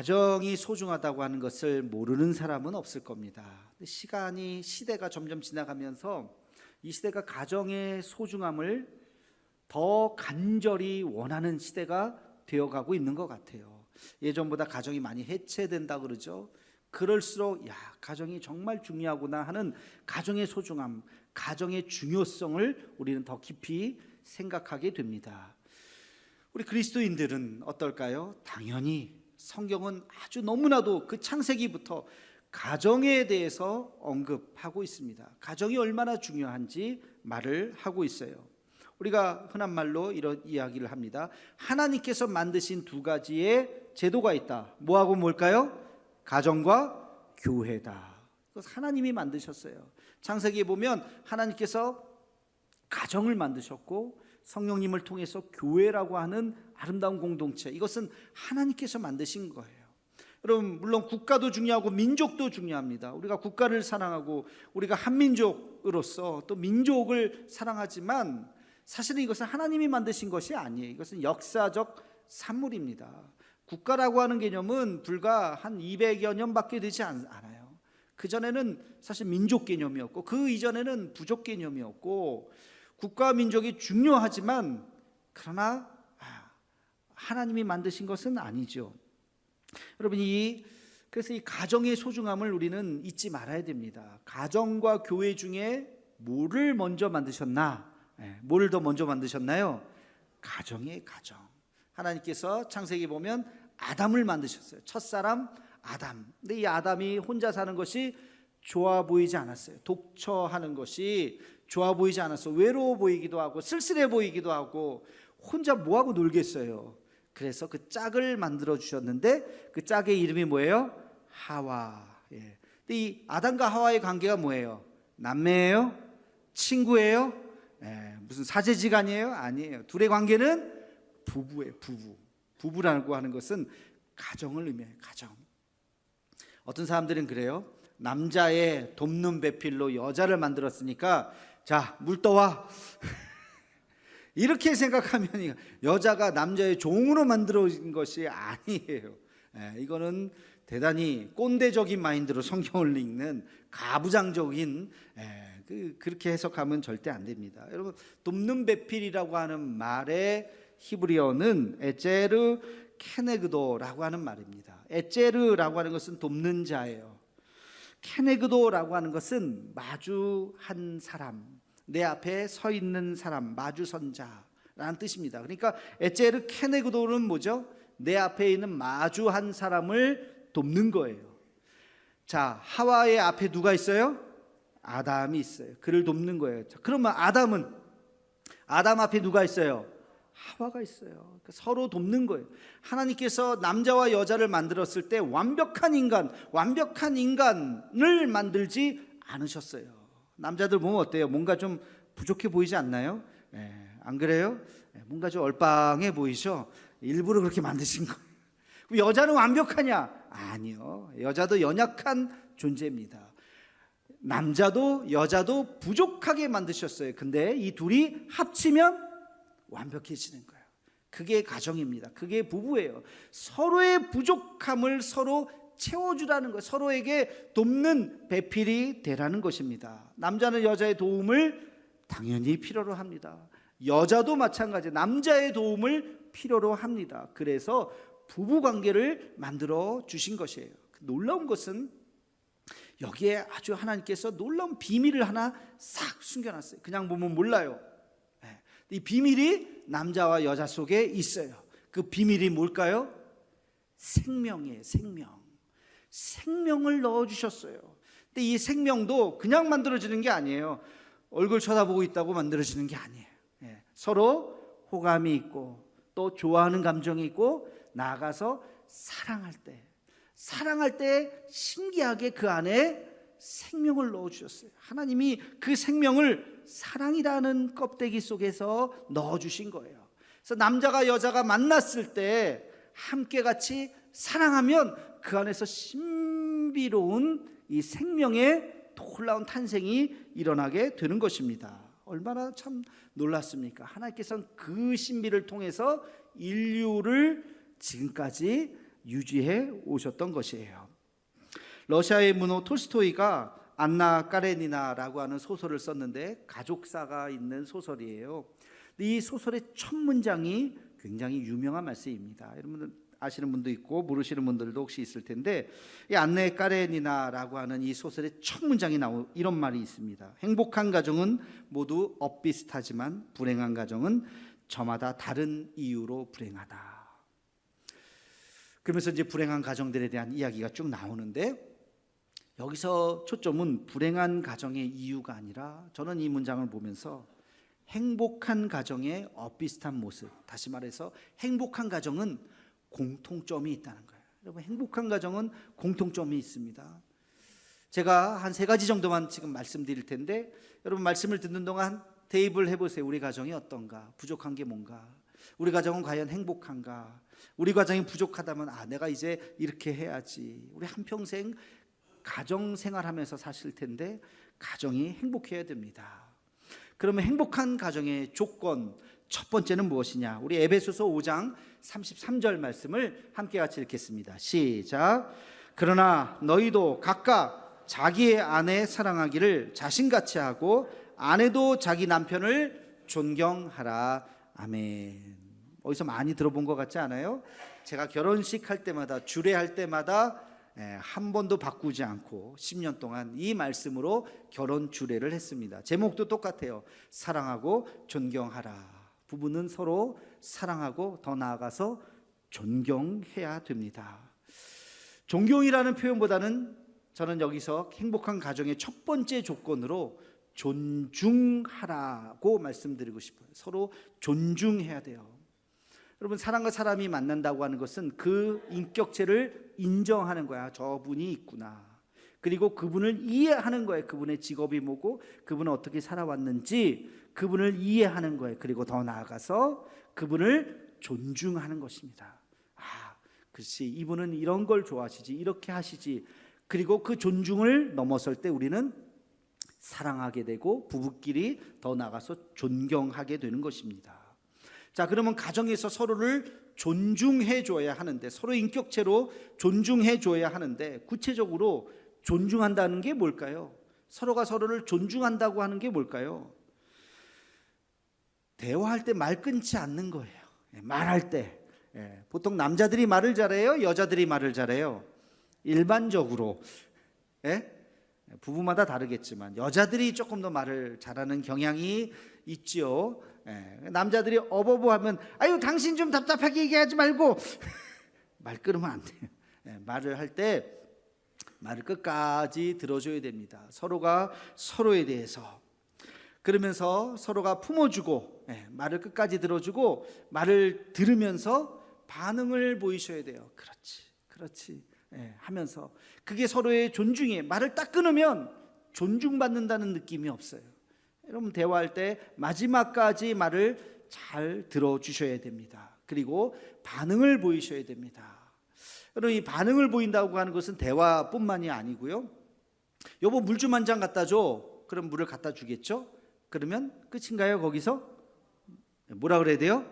가정이 소중하다고 하는 것을 모르는 사람은 없을 겁니다. 시대가 점점 지나가면서 이 시대가 가정의 소중함을 더 간절히 원하는 시대가 되어가고 있는 것 같아요. 예전보다 가정이 많이 해체된다 그러죠. 그럴수록 가정이 정말 중요하구나 하는 가정의 소중함, 가정의 중요성을 우리는 더 깊이 생각하게 됩니다. 우리 그리스도인들은 어떨까요? 당연히 성경은 아주 너무나도 그 창세기부터 가정에 대해서 언급하고 있습니다. 가정이 얼마나 중요한지 말을 하고 있어요. 우리가 흔한 말로 이런 이야기를 합니다. 하나님께서 만드신 두 가지의 제도가 있다. 뭐하고 뭘까요? 가정과 교회다. 그것을 하나님이 만드셨어요. 창세기에 보면 하나님께서 가정을 만드셨고 성령님을 통해서 교회라고 하는 아름다운 공동체, 이것은 하나님께서 만드신 거예요. 여러분, 물론 국가도 중요하고 민족도 중요합니다. 우리가 국가를 사랑하고 우리가 한민족으로서 또 민족을 사랑하지만 사실은 이것은 하나님이 만드신 것이 아니에요. 이것은 역사적 산물입니다. 국가라고 하는 개념은 불과 한 200여 년밖에 되지 않아요. 그전에는 사실 민족 개념이었고 그 이전에는 부족 개념이었고, 국가와 민족이 중요하지만 그러나 하나님이 만드신 것은 아니죠. 여러분, 그래서 이 가정의 소중함을 우리는 잊지 말아야 됩니다. 가정과 교회 중에 뭐를 먼저 만드셨나? 뭐를 더 먼저 만드셨나요? 가정의 가정. 하나님께서 창세기 보면 아담을 만드셨어요. 첫사람 아담. 근데 이 아담이 혼자 사는 것이 좋아 보이지 않았어요. 독처하는 것이 좋아 보이지 않았어. 외로워 보이기도 하고 쓸쓸해 보이기도 하고 혼자 뭐하고 놀겠어요. 그래서 그 짝을 만들어 주셨는데 그 짝의 이름이 뭐예요? 하와. 근데 이 아담과 하와의 관계가 뭐예요? 남매예요? 친구예요? 무슨 사제지간이에요? 아니에요. 둘의 관계는 부부예요. 부부라고 하는 것은 가정을 의미해요. 가정. 어떤 사람들은 그래요. 남자의 돕는 배필로 여자를 만들었으니까 자, 물 떠와. 이렇게 생각하면 여자가 남자의 종으로 만들어진 것이 아니에요. 이거는 대단히 꼰대적인 마인드로 성경을 읽는 가부장적인, 그렇게 해석하면 절대 안 됩니다. 여러분, 돕는 배필이라고 하는 말의 히브리어는 에제르 케네그도라고 하는 말입니다. 에제르라고 하는 것은 돕는 자예요. 케네그도라고 하는 것은 마주한 사람, 내 앞에 서 있는 사람, 마주선자라는 뜻입니다. 그러니까 에제르 케네그도는 뭐죠? 내 앞에 있는 마주한 사람을 돕는 거예요. 자, 하와의 앞에 누가 있어요? 아담이 있어요. 그를 돕는 거예요. 자, 그러면 아담 앞에 누가 있어요? 하와가 있어요. 그러니까 서로 돕는 거예요. 하나님께서 남자와 여자를 만들었을 때 완벽한 인간을 만들지 않으셨어요. 남자들 보면 어때요? 뭔가 좀 부족해 보이지 않나요? 안 그래요? 뭔가 좀 얼빵해 보이죠? 일부러 그렇게 만드신 거예요. 그럼 여자는 완벽하냐? 아니요. 여자도 연약한 존재입니다. 남자도 여자도 부족하게 만드셨어요. 근데 이 둘이 합치면 완벽해지는 거예요. 그게 가정입니다. 그게 부부예요. 서로의 부족함을 서로 채워주라는 것, 서로에게 돕는 배필이 되라는 것입니다. 남자는 여자의 도움을 당연히 필요로 합니다. 여자도 마찬가지, 남자의 도움을 필요로 합니다. 그래서 부부 관계를 만들어 주신 것이에요. 놀라운 것은 여기에 아주 하나님께서 놀라운 비밀을 하나 싹 숨겨놨어요. 그냥 보면 몰라요. 이 비밀이 남자와 여자 속에 있어요. 그 비밀이 뭘까요? 생명이에요. 생명을 넣어주셨어요. 근데 이 생명도 그냥 만들어지는 게 아니에요. 얼굴 쳐다보고 있다고 만들어지는 게 아니에요. 서로 호감이 있고 또 좋아하는 감정이 있고 나아가서 사랑할 때 신기하게 그 안에 생명을 넣어주셨어요. 하나님이 그 생명을 사랑이라는 껍데기 속에서 넣어주신 거예요. 그래서 남자가 여자가 만났을 때 함께 같이 사랑하면 그 안에서 신비로운 이 생명의 놀라운 탄생이 일어나게 되는 것입니다. 얼마나 참 놀랐습니까? 하나님께서는 그 신비를 통해서 인류를 지금까지 유지해 오셨던 것이에요. 러시아의 문호 톨스토이가 안나 까레니나라고 하는 소설을 썼는데 가족사가 있는 소설이에요. 이 소설의 첫 문장이 굉장히 유명한 말씀입니다. 여러분들 아시는 분도 있고 모르시는 분들도 혹시 있을 텐데, 이 안나 까레니나라고 하는 이 소설의 첫 문장이 이런 말이 있습니다. 행복한 가정은 모두 엇비슷하지만 불행한 가정은 저마다 다른 이유로 불행하다. 그러면서 이제 불행한 가정들에 대한 이야기가 쭉 나오는데, 여기서 초점은 불행한 가정의 이유가 아니라, 저는 이 문장을 보면서 행복한 가정의 엇비슷한 모습, 다시 말해서 행복한 가정은 공통점이 있다는 거예요. 여러분, 행복한 가정은 공통점이 있습니다. 제가 한 3가지 정도만 지금 말씀드릴 텐데, 여러분 말씀을 듣는 동안 대입을 해보세요. 우리 가정이 어떤가? 부족한 게 뭔가? 우리 가정은 과연 행복한가? 우리 가정이 부족하다면 내가 이제 이렇게 해야지. 우리 한평생 가정 생활하면서 사실 텐데 가정이 행복해야 됩니다. 그러면 행복한 가정의 조건, 첫 번째는 무엇이냐? 우리 에베소서 5장 33절 말씀을 함께 같이 읽겠습니다. 시작. 그러나 너희도 각각 자기의 아내 사랑하기를 자신같이 하고 아내도 자기 남편을 존경하라. 아멘. 어디서 많이 들어본 것 같지 않아요? 제가 결혼식 할 때마다, 주례할 때마다 한 번도 바꾸지 않고 10년 동안 이 말씀으로 결혼 주례를 했습니다. 제목도 똑같아요. 사랑하고 존경하라. 부부는 서로 사랑하고 더 나아가서 존경해야 됩니다. 존경이라는 표현보다는 저는 여기서 행복한 가정의 첫 번째 조건으로 존중하라고 말씀드리고 싶어요. 서로 존중해야 돼요. 여러분, 사람과 사람이 만난다고 하는 것은 그 인격체를 인정하는 거야. 저분이 있구나. 그리고 그분을 이해하는 거예요. 그분의 직업이 뭐고 그분은 어떻게 살아왔는지 그분을 이해하는 거예요. 그리고 더 나아가서 그분을 존중하는 것입니다. 그렇지, 이분은 이런 걸 좋아하시지, 이렇게 하시지. 그리고 그 존중을 넘어설 때 우리는 사랑하게 되고 부부끼리 더 나아가서 존경하게 되는 것입니다. 자, 그러면 가정에서 서로를 존중해 줘야 하는데, 서로 인격체로 존중해 줘야 하는데, 구체적으로 존중한다는 게 뭘까요? 서로가 서로를 존중한다고 하는 게 뭘까요? 대화할 때 말 끊지 않는 거예요. 말할 때 보통 남자들이 말을 잘해요? 여자들이 말을 잘해요? 일반적으로 부부마다 다르겠지만 여자들이 조금 더 말을 잘하는 경향이 있죠. 남자들이 어버버하면 아유 당신 좀 답답하게 얘기하지 말고 말 끊으면 안 돼요. 말을 할 때 말을 끝까지 들어줘야 됩니다. 서로가 서로에 대해서, 그러면서 서로가 품어주고 말을 끝까지 들어주고 말을 들으면서 반응을 보이셔야 돼요. 그렇지, 그렇지 하면서, 그게 서로의 존중이에요. 말을 딱 끊으면 존중받는다는 느낌이 없어요. 여러분, 대화할 때 마지막까지 말을 잘 들어주셔야 됩니다. 그리고 반응을 보이셔야 됩니다. 여러분, 이 반응을 보인다고 하는 것은 대화뿐만이 아니고요. 여보 물 좀 한 잔 갖다 줘. 그럼 물을 갖다 주겠죠. 그러면 끝인가요? 거기서 뭐라 그래야 돼요?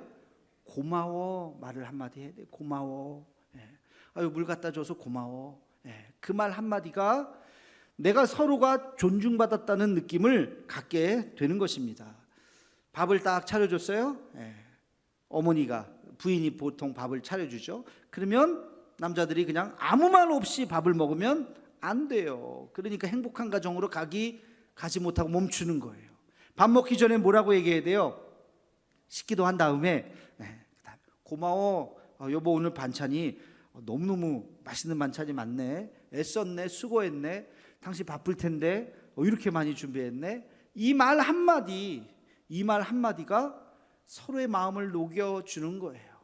고마워 말을 한마디 해야 돼요. 고마워. 아유 물 갖다 줘서 고마워. 그 말 한마디가 내가 서로가 존중받았다는 느낌을 갖게 되는 것입니다. 밥을 딱 차려줬어요. 어머니가, 부인이 보통 밥을 차려주죠. 그러면 남자들이 그냥 아무 말 없이 밥을 먹으면 안 돼요. 그러니까 행복한 가정으로 가지 못하고 멈추는 거예요. 밥 먹기 전에 뭐라고 얘기해야 돼요? 식기도 한 다음에 고마워 여보, 오늘 반찬이 너무너무 맛있는 반찬이 많네, 애썼네, 수고했네, 당신 바쁠 텐데 이렇게 많이 준비했네. 이 말 한마디가 서로의 마음을 녹여주는 거예요.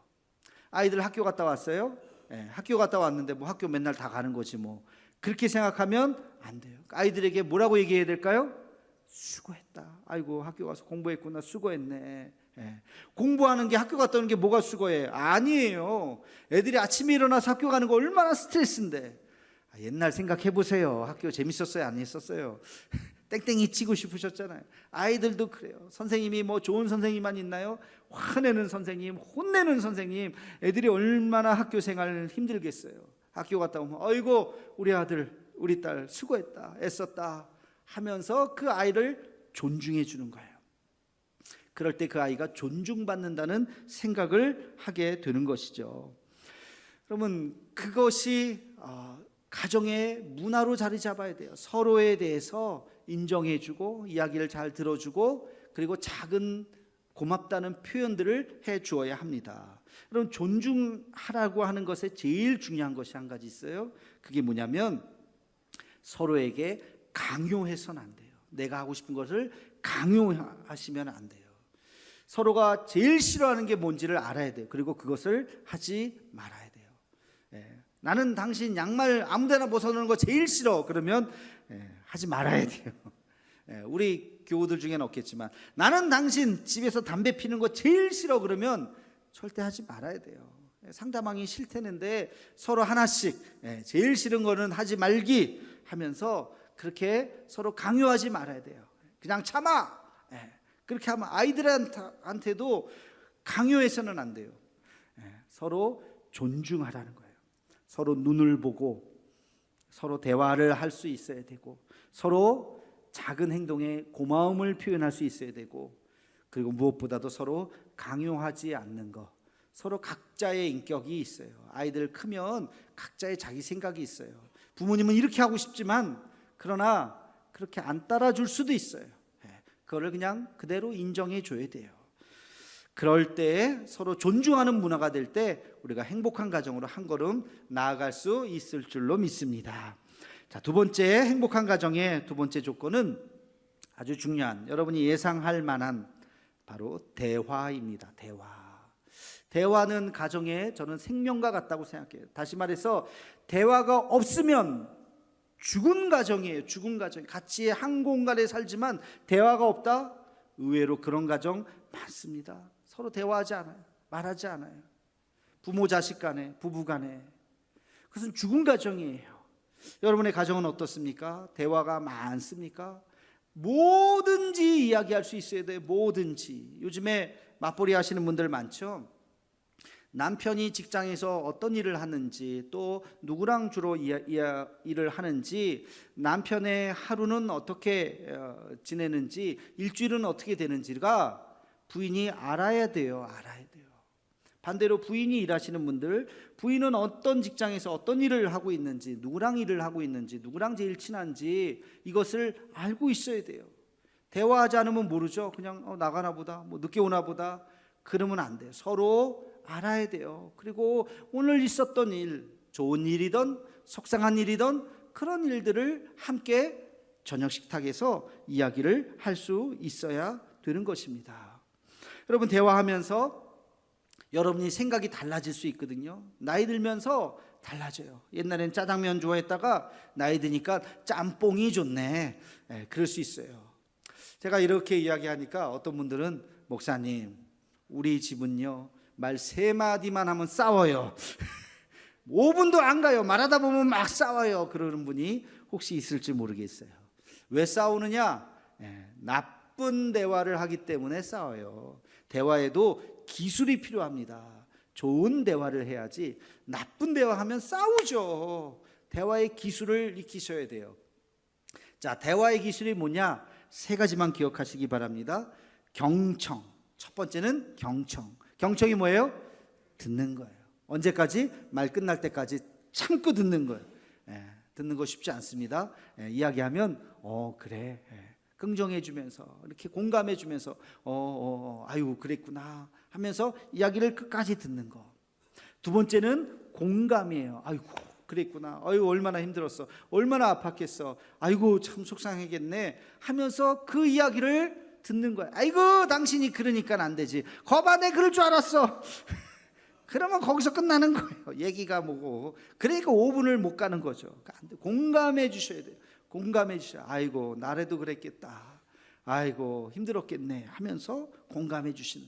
아이들 학교 갔다 왔어요. 학교 갔다 왔는데 뭐 학교 맨날 다 가는 거지 뭐, 그렇게 생각하면 안 돼요. 아이들에게 뭐라고 얘기해야 될까요? 수고했다. 아이고 학교 가서 공부했구나, 수고했네. 공부하는 게, 학교 갔다 오는 게 뭐가 수고해? 아니에요. 애들이 아침에 일어나서 학교 가는 거 얼마나 스트레스인데. 옛날 생각해 보세요. 학교 재밌었어요? 안 했었어요? 땡땡이 치고 싶으셨잖아요. 아이들도 그래요. 선생님이 뭐 좋은 선생님만 있나요? 화내는 선생님, 혼내는 선생님. 애들이 얼마나 학교 생활 힘들겠어요. 학교 갔다 오면 아이고 우리 아들 우리 딸 수고했다, 애썼다 하면서 그 아이를 존중해 주는 거예요. 그럴 때 그 아이가 존중받는다는 생각을 하게 되는 것이죠. 그러면 그것이 가정의 문화로 자리 잡아야 돼요. 서로에 대해서 인정해주고 이야기를 잘 들어주고 그리고 작은 고맙다는 표현들을 해 주어야 합니다. 그럼 존중하라고 하는 것에 제일 중요한 것이 한 가지 있어요. 그게 뭐냐면 서로에게 강요해서는 안 돼요. 내가 하고 싶은 것을 강요하시면 안 돼요. 서로가 제일 싫어하는 게 뭔지를 알아야 돼요. 그리고 그것을 하지 말아야 돼요. 나는 당신 양말 아무데나 벗어놓는 거 제일 싫어. 그러면 하지 말아야 돼요. 우리 교우들 중에는 없겠지만 나는 당신 집에서 담배 피는 거 제일 싫어. 그러면 절대 하지 말아야 돼요. 상대방이 싫다는데 서로 하나씩 제일 싫은 거는 하지 말기 하면서 그렇게 서로 강요하지 말아야 돼요. 그냥 참아. 그렇게 하면 아이들한테도 강요해서는 안 돼요. 서로 존중하라는 거예요. 서로 눈을 보고 서로 대화를 할 수 있어야 되고 서로 작은 행동에 고마움을 표현할 수 있어야 되고 그리고 무엇보다도 서로 강요하지 않는 것. 서로 각자의 인격이 있어요. 아이들 크면 각자의 자기 생각이 있어요. 부모님은 이렇게 하고 싶지만 그러나 그렇게 안 따라줄 수도 있어요. 그거를 그냥 그대로 인정해 줘야 돼요. 그럴 때 서로 존중하는 문화가 될 때 우리가 행복한 가정으로 한 걸음 나아갈 수 있을 줄로 믿습니다. 자, 두 번째 행복한 가정의 두 번째 조건은 아주 중요한, 여러분이 예상할 만한 바로 대화입니다. 대화는 가정의 저는 생명과 같다고 생각해요. 다시 말해서 대화가 없으면 죽은 가정이에요. 죽은 가정. 같이 한 공간에 살지만 대화가 없다? 의외로 그런 가정 많습니다. 서로 대화하지 않아요. 말하지 않아요. 부모 자식 간에, 부부 간에. 그것은 죽은 가정이에요. 여러분의 가정은 어떻습니까? 대화가 많습니까? 뭐든지 이야기할 수 있어야 돼요. 뭐든지. 요즘에 맞벌이 하시는 분들 많죠? 남편이 직장에서 어떤 일을 하는지, 또 누구랑 주로 일을 하는지, 남편의 하루는 어떻게 지내는지, 일주일은 어떻게 되는지가 부인이 알아야 돼요. 반대로 부인이 일하시는 분들, 부인은 어떤 직장에서 어떤 일을 하고 있는지, 누구랑 일을 하고 있는지, 누구랑 제일 친한지 이것을 알고 있어야 돼요. 대화하지 않으면 모르죠. 그냥 나가나 보다, 뭐 늦게 오나 보다, 그러면 안 돼요. 서로 알아야 돼요. 그리고 오늘 있었던 일, 좋은 일이든 속상한 일이든 그런 일들을 함께 저녁 식탁에서 이야기를 할 수 있어야 되는 것입니다. 여러분, 대화하면서 여러분이 생각이 달라질 수 있거든요. 나이 들면서 달라져요. 옛날엔 짜장면 좋아했다가 나이 드니까 짬뽕이 좋네. 그럴 수 있어요. 제가 이렇게 이야기하니까 어떤 분들은 목사님, 우리 집은요 말 3마디만 하면 싸워요. 5분도 안 가요. 말하다 보면 막 싸워요. 그러는 분이 혹시 있을지 모르겠어요. 왜 싸우느냐? 나쁜 대화를 하기 때문에 싸워요. 대화에도 기술이 필요합니다. 좋은 대화를 해야지 나쁜 대화하면 싸우죠. 대화의 기술을 익히셔야 돼요. 자, 대화의 기술이 뭐냐? 3가지만 기억하시기 바랍니다. 경청. 첫 번째는 경청. 경청이 뭐예요? 듣는 거예요. 언제까지? 말 끝날 때까지 참고 듣는 거예요. 듣는 거 쉽지 않습니다. 이야기하면 그래, 긍정해 주면서 이렇게 공감해 주면서 아유 그랬구나 하면서 이야기를 끝까지 듣는 거. 두 번째는 공감이에요. 아이고 그랬구나, 아이고 얼마나 힘들었어, 얼마나 아팠겠어, 아이고 참 속상하겠네 하면서 그 이야기를 듣는 거야. 아이고 당신이 그러니까 안 되지, 거봐 내 그럴 줄 알았어. 그러면 거기서 끝나는 거예요. 얘기가 뭐고. 그러니까 5분을 못 가는 거죠. 공감해 주셔야 돼요. 공감해 주셔야. 아이고 나래도 그랬겠다, 아이고 힘들었겠네 하면서 공감해 주시는.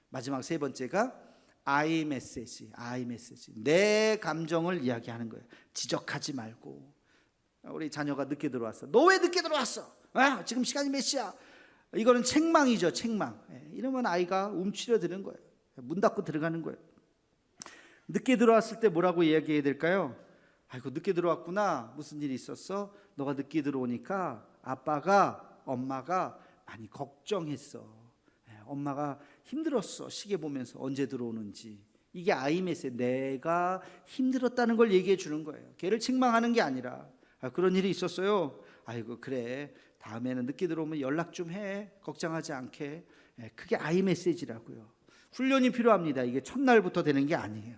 마지막 세 번째가 I 메시지. 내 감정을 이야기하는 거예요. 지적하지 말고. 우리 자녀가 늦게 들어왔어. 너 왜 늦게 들어왔어? 지금 시간이 몇 시야? 이거는 책망이죠, 책망. 이러면 아이가 움츠려드는 거예요. 문 닫고 들어가는 거예요. 늦게 들어왔을 때 뭐라고 이야기해야 될까요? 아이고, 늦게 들어왔구나. 무슨 일이 있었어? 너가 늦게 들어오니까 아빠가, 엄마가 많이 걱정했어. 엄마가 힘들었어. 시계 보면서 언제 들어오는지. 이게 아이메시지. 내가 힘들었다는 걸 얘기해 주는 거예요. 걔를 책망하는 게 아니라, 그런 일이 있었어요. 아이고, 그래, 다음에는 늦게 들어오면 연락 좀 해. 걱정하지 않게. 그게 아이메시지라고요. 훈련이 필요합니다. 이게 첫날부터 되는 게 아니에요.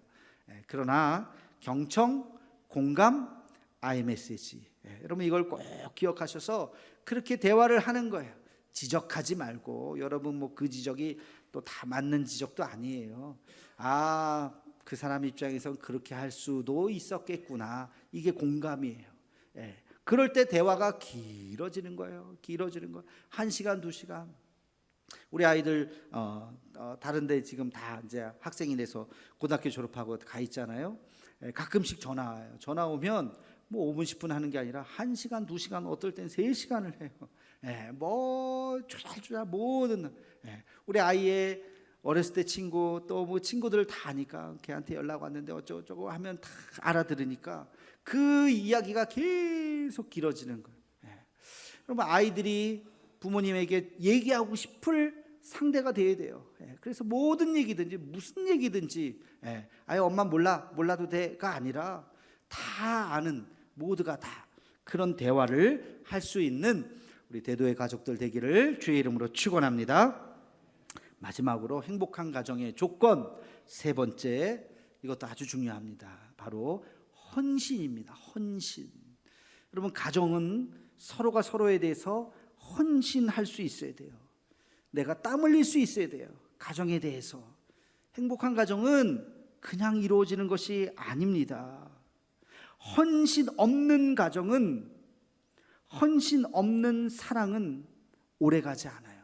그러나 경청, 공감, 아이메시지. 여러분 이걸 꼭 기억하셔서 그렇게 대화를 하는 거예요. 지적하지 말고. 여러분 뭐 그 지적이 또 다 맞는 지적도 아니에요. 그 사람 입장에선 그렇게 할 수도 있었겠구나. 이게 공감이에요. 그럴 때 대화가 길어지는 거예요. 길어지는 거. 1시간, 2시간. 우리 아이들 다른 데 지금 다 이제 학생이 돼서 고등학교 졸업하고 가 있잖아요. 가끔씩 전화 와요. 전화 오면 뭐 5분 10분 하는 게 아니라 1시간 2시간, 어떨 땐 3시간을 해요. 뭐 조잘조잘 모든 우리 아이의 어렸을 때 친구, 또 뭐 친구들 다 아니까 걔한테 연락 왔는데 어쩌고저쩌고 하면 다 알아들으니까 그 이야기가 계속 길어지는 거예요. 여러분 아이들이 부모님에게 얘기하고 싶을 상대가 돼야 돼요. 그래서 모든 얘기든지 무슨 얘기든지 아예 엄마 몰라도 돼가 아니라 다 아는, 모두가 다 그런 대화를 할 수 있는 우리 대도의 가족들 되기를 주의 이름으로 축원합니다. 마지막으로 행복한 가정의 조건 세 번째, 이것도 아주 중요합니다. 바로 헌신입니다. 헌신. 여러분 가정은 서로가 서로에 대해서 헌신할 수 있어야 돼요. 내가 땀 흘릴 수 있어야 돼요. 가정에 대해서. 행복한 가정은 그냥 이루어지는 것이 아닙니다. 헌신 없는 가정은, 헌신 없는 사랑은 오래가지 않아요.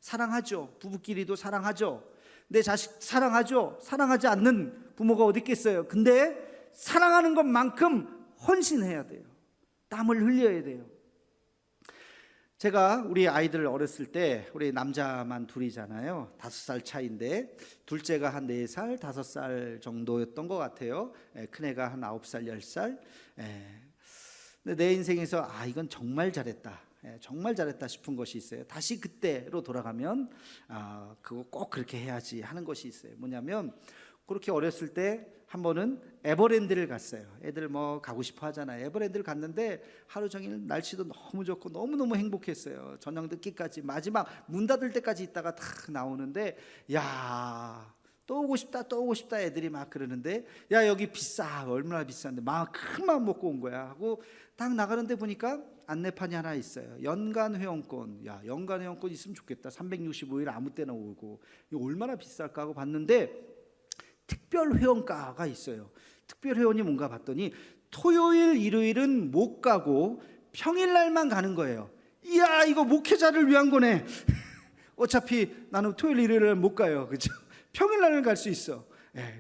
사랑하죠. 부부끼리도 사랑하죠. 내 자식 사랑하죠. 사랑하지 않는 부모가 어디 있겠어요. 근데 사랑하는 것만큼 헌신해야 돼요. 땀을 흘려야 돼요. 제가 우리 아이들 어렸을 때, 우리 남자만 둘이잖아요. 5살 차이인데 둘째가 한 4살, 5살 정도였던 것 같아요. 큰애가 한 9살, 10살. 근데 내 인생에서 이건 정말 잘했다, 정말 잘했다 싶은 것이 있어요. 다시 그때로 돌아가면 그거 꼭 그렇게 해야지 하는 것이 있어요. 뭐냐면 그렇게 어렸을 때 한 번은 에버랜드를 갔어요. 애들 뭐 가고 싶어 하잖아요. 에버랜드를 갔는데 하루 종일 날씨도 너무 좋고 너무너무 행복했어요. 저녁 늦게까지, 마지막 문 닫을 때까지 있다가 탁 나오는데, 야, 또 오고 싶다, 또 오고 싶다 애들이 막 그러는데, 야 여기 비싸, 얼마나 비싼데, 막 큰 마음 먹고 온 거야 하고 딱 나가는데 보니까 안내판이 하나 있어요. 연간 회원권. 야, 연간 회원권 있으면 좋겠다. 365일 아무 때나 오고. 이거 얼마나 비쌀까 하고 봤는데 특별 회원가가 있어요. 특별 회원이 뭔가 봤더니 토요일, 일요일은 못 가고 평일날만 가는 거예요. 이야, 이거 목회자를 위한 거네. 어차피 나는 토요일, 일요일 못 가요. 그죠? 평일날은 갈 수 있어.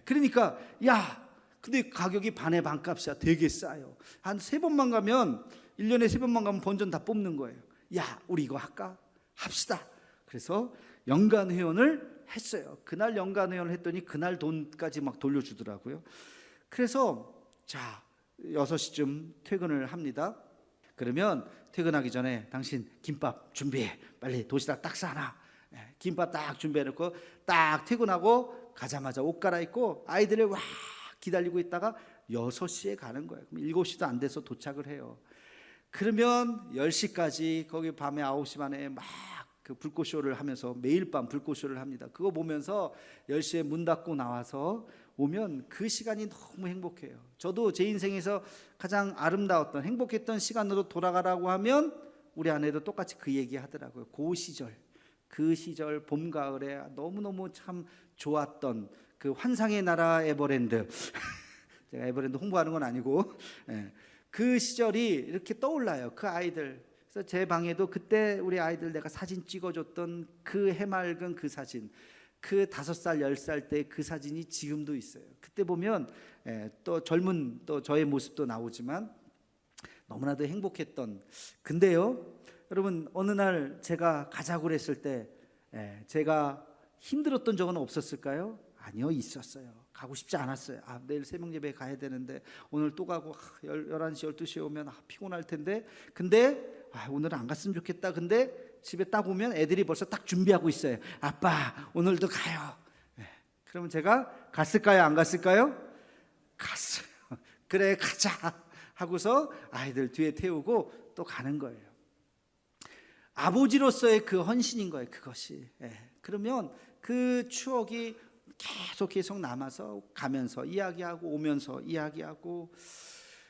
그러니까 야, 근데 가격이 반의 반값이야. 되게 싸요. 한 3번만 가면, 1년에 3번만 가면 본전 다 뽑는 거예요. 야, 우리 이거 할까? 합시다. 그래서 연간 회원을 했어요. 그날 연간 회원을 했더니 그날 돈까지 막 돌려주더라고요. 그래서 자, 6시쯤 퇴근을 합니다. 그러면 퇴근하기 전에 당신 김밥 준비해. 빨리 도시락 딱 싸놔. 김밥 딱 준비해놓고 딱 퇴근하고 가자마자 옷 갈아입고 아이들을 와 기다리고 있다가 6시에 가는 거예요. 그럼 7시도 안 돼서 도착을 해요. 그러면 10시까지 거기 밤에 9시 반에 막 그 불꽃쇼를 하면서 매일 밤 불꽃쇼를 합니다. 그거 보면서 10시에 문 닫고 나와서 오면 그 시간이 너무 행복해요. 저도 제 인생에서 가장 아름다웠던, 행복했던 시간으로 돌아가라고 하면 우리 아내도 똑같이 그 얘기 하더라고요. 그 시절 봄 가을에 너무너무 참 좋았던 그 환상의 나라 에버랜드. 제가 에버랜드 홍보하는 건 아니고 그 시절이 이렇게 떠올라요. 그 아이들. 그래서 제 방에도 그때 우리 아이들 내가 사진 찍어줬던 그 해맑은 그 사진, 그 5살, 10살 때 그 사진이 지금도 있어요. 그때 보면 또 젊은 또 저의 모습도 나오지만 너무나도 행복했던. 근데요, 여러분, 어느 날 제가 가자고 그랬을 때 제가 힘들었던 적은 없었을까요? 아니요, 있었어요. 가고 싶지 않았어요. 내일 새벽 예배 가야 되는데 오늘 또 가고 11시, 12시에 오면 피곤할 텐데. 근데 오늘은 안 갔으면 좋겠다. 근데 집에 딱 오면 애들이 벌써 딱 준비하고 있어요. 아빠, 오늘도 가요. 그러면 제가 갔을까요? 안 갔을까요? 갔어요. 그래, 가자 하고서 아이들 뒤에 태우고 또 가는 거예요. 아버지로서의 그 헌신인 거예요, 그것이. 그러면 그 추억이 계속 남아서 가면서 이야기하고 오면서 이야기하고,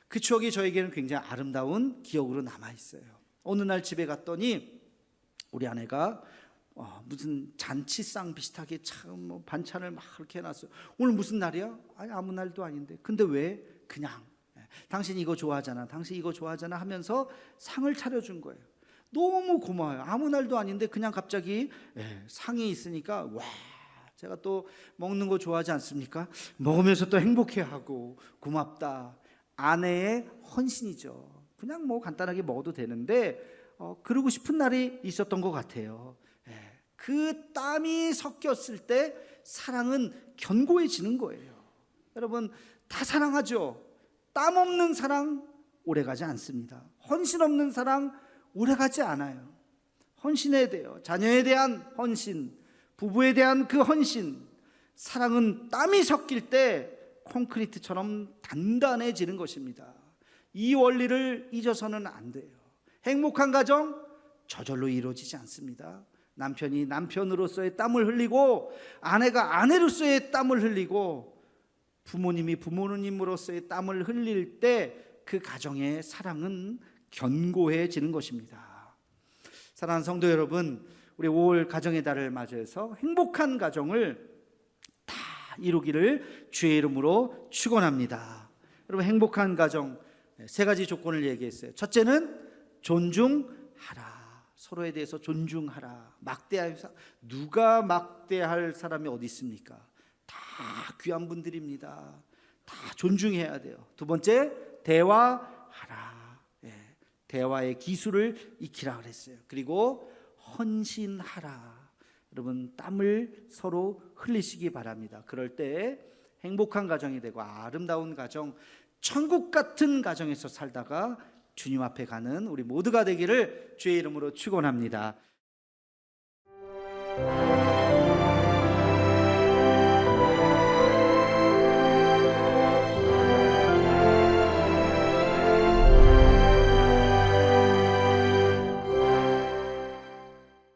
그 추억이 저에게는 굉장히 아름다운 기억으로 남아 있어요. 어느 날 집에 갔더니 우리 아내가 무슨 잔치상 비슷하게 참 반찬을 막 그렇게 해놨어요. 오늘 무슨 날이야? 아니, 아무 날도 아닌데. 근데 왜? 그냥 당신 이거 좋아하잖아, 당신 이거 좋아하잖아 하면서 상을 차려준 거예요. 너무 고마워요. 아무 날도 아닌데 그냥 갑자기 상이 있으니까 와, 제가 또 먹는 거 좋아하지 않습니까? 먹으면서 또 행복해하고 고맙다. 아내의 헌신이죠. 그냥 뭐 간단하게 먹어도 되는데 그러고 싶은 날이 있었던 것 같아요. 그 땀이 섞였을 때 사랑은 견고해지는 거예요. 여러분, 다 사랑하죠. 땀 없는 사랑 오래가지 않습니다. 헌신 없는 사랑 오래가지 않아요. 헌신해야 돼요. 자녀에 대한 헌신, 부부에 대한 그 헌신. 사랑은 땀이 섞일 때 콘크리트처럼 단단해지는 것입니다. 이 원리를 잊어서는 안 돼요. 행복한 가정 저절로 이루어지지 않습니다. 남편이 남편으로서의 땀을 흘리고, 아내가 아내로서의 땀을 흘리고, 부모님이 부모님으로서의 땀을 흘릴 때 그 가정의 사랑은 견고해지는 것입니다. 사랑하는 성도 여러분, 우리 5월 가정의 달을 맞이해서 행복한 가정을 다 이루기를 주의 이름으로 축원합니다. 여러분, 행복한 가정 3가지 조건을 얘기했어요. 첫째는 존중하라. 서로에 대해서 존중하라. 막대하면서, 누가 막대할 사람이 어디 있습니까? 다 귀한 분들입니다. 다 존중해야 돼요. 두 번째, 대화하라. 대화의 기술을 익히라 그랬어요. 그리고 헌신하라. 여러분, 땀을 서로 흘리시기 바랍니다. 그럴 때 행복한 가정이 되고 아름다운 가정, 천국 같은 가정에서 살다가 주님 앞에 가는 우리 모두가 되기를 주의 이름으로 축원합니다.